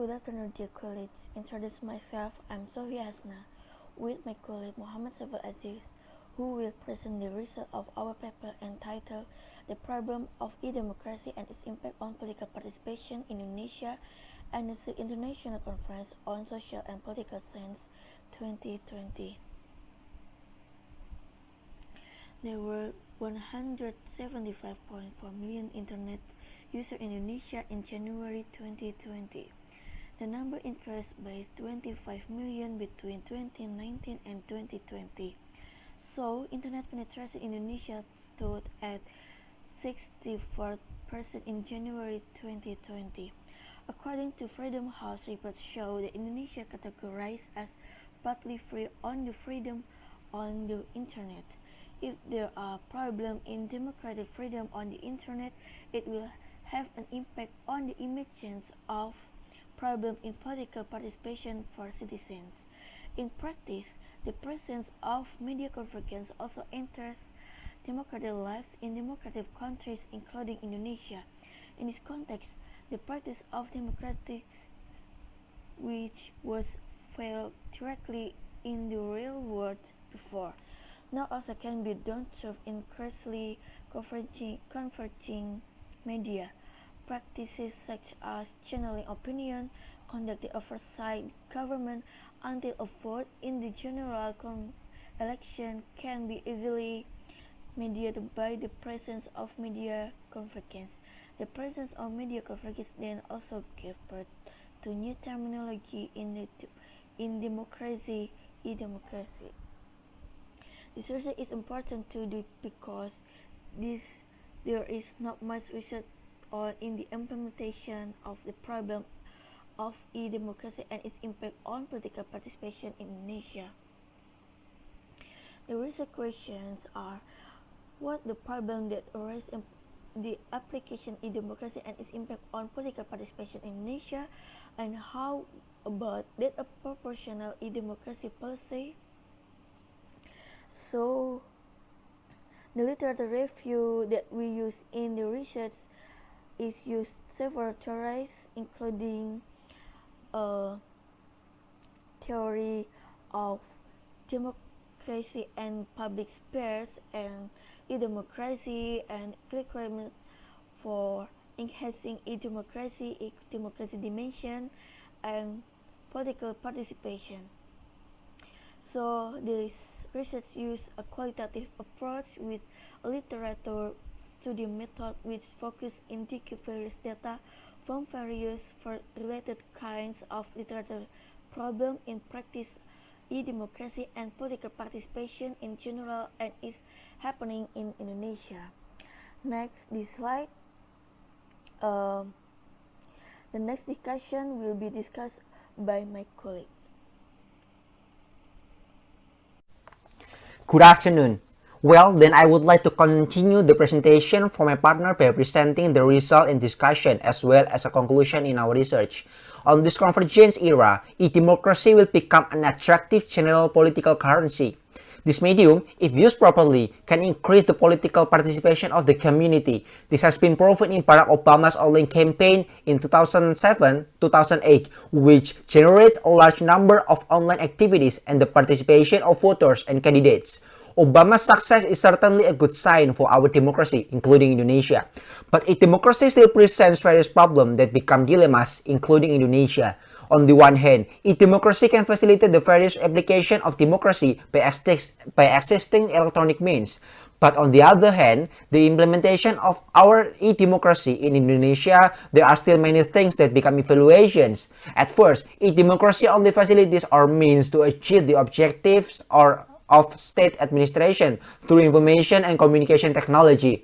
Good afternoon, dear colleagues. Introduce myself. I'm Sofia Hasna, with my colleague Saiful Aziz, who will present the result of our paper entitled "The Problem of E-Democracy and its Impact on Political Participation in Indonesia and the International Conference on Social and Political Science 2020." There were 175.4 million Internet users in Indonesia in January 2020. The number increased by 25 million between 2019 and 2020. So, Internet penetration in Indonesia stood at 64% in January 2020. According to Freedom House, reports show that Indonesia categorized as partly free on the freedom on the Internet. If there are problems in democratic freedom on the Internet, it will have an impact on the emergence of problems in political participation for citizens. In practice, the presence of media convergence also enters democratic lives in democratic countries, including Indonesia. In this context, the practice of democratics, which was felt directly in the real world before, now also can be done through increasingly converging media. Practices such as channeling opinion, conducting oversight government until a vote in the general election can be easily mediated by the presence of media convergence. The presence of media convergence then also gave birth to new terminology in democracy, e-democracy. This research is important to do because there is not much research in the implementation of the problem of e-democracy and its impact on political participation in Indonesia. The research questions are: what the problem that arises in the application of e-democracy and its impact on political participation in Indonesia, and how about that a proportional e-democracy policy? So, the literature review that we use in the research is used several theories, including a theory of democracy and public spheres and e-democracy and requirement for enhancing e-democracy dimension and political participation. So this research used a qualitative approach with a literature study method which focuses on taking various data from various related kinds of literature problems in practice, e-democracy and political participation in general, and is happening in Indonesia. Next, this slide. The next discussion will be discussed by my colleagues. Good afternoon. Well, then I would like to continue the presentation for my partner by presenting the result and discussion as well as a conclusion in our research. On this convergence era, e-democracy will become an attractive general political currency. This medium, if used properly, can increase the political participation of the community. This has been proven in Barack Obama's online campaign in 2007-2008, which generates a large number of online activities and the participation of voters and candidates. Obama's success is certainly a good sign for our democracy, including Indonesia. But democracy still presents various problems that become dilemmas, including Indonesia. On the one hand, e-democracy can facilitate the various application of democracy by assisting electronic means. But on the other hand, the implementation of our e-democracy in Indonesia, there are still many things that become evaluations. At first, e-democracy only facilitates or means to achieve the objectives of state administration through information and communication technology.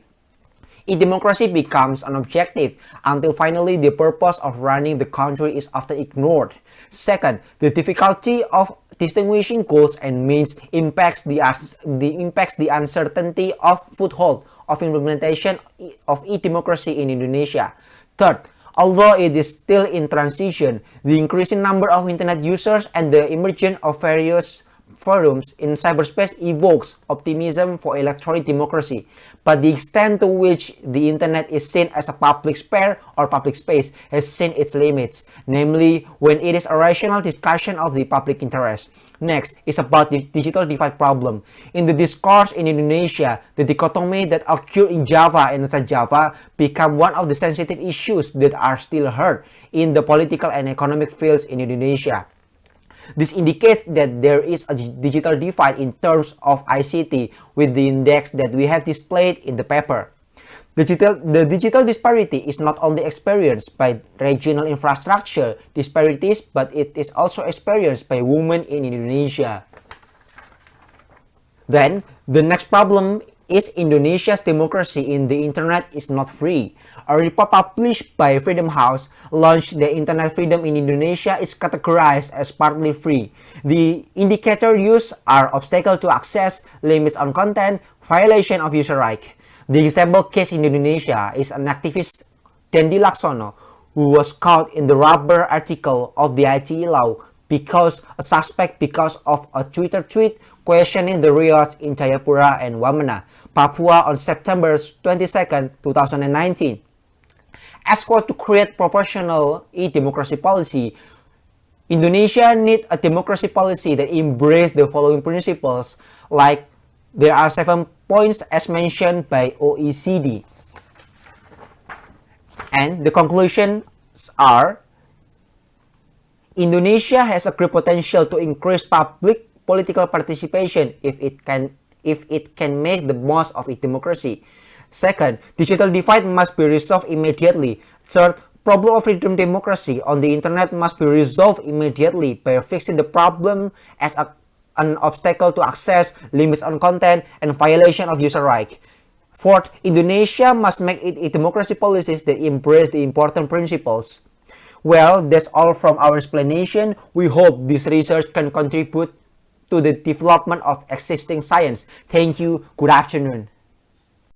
E-democracy becomes an objective until finally the purpose of running the country is often ignored. Second, the difficulty of distinguishing goals and means impacts the uncertainty of foothold of implementation of e-democracy in Indonesia. Third, although it is still in transition, the increasing number of internet users and the emergence of various forums in cyberspace evokes optimism for electronic democracy, but the extent to which the internet is seen as a public sphere or public space has seen its limits, namely when it is a rational discussion of the public interest. Next is about the digital divide problem. In the discourse in Indonesia, the dichotomy that occurred in Java and outside Java become one of the sensitive issues that are still heard in the political and economic fields in Indonesia. This indicates that there is a digital divide in terms of ICT with the index that we have displayed in the paper. The digital disparity is not only experienced by regional infrastructure disparities, but it is also experienced by women in Indonesia. Then, the next problem is Indonesia's democracy in the internet is not free. A report published by Freedom House launched the internet freedom in Indonesia is categorized as partly free. The indicators used are obstacle to access, limits on content, violation of user rights. The example case in Indonesia is an activist, Dendi Laksono, who was caught in the rubber article of the ITE law because of a Twitter tweet questioning the riots in Jayapura and Wamena, Papua on September 22, 2019. As for to create proportional e-democracy policy, Indonesia needs a democracy policy that embraces the following principles, like there are 7 points as mentioned by OECD. And the conclusions are, Indonesia has a great potential to increase public political participation if it can make the most of its democracy. Second, digital divide must be resolved immediately. Third, problem of freedom democracy on the internet must be resolved immediately by fixing the problem as an obstacle to access, limits on content, and violation of user rights. Fourth, Indonesia must make its democracy policies that embrace the important principles. Well, that's all from our explanation. We hope this research can contribute to the development of existing science. Thank you. Good afternoon.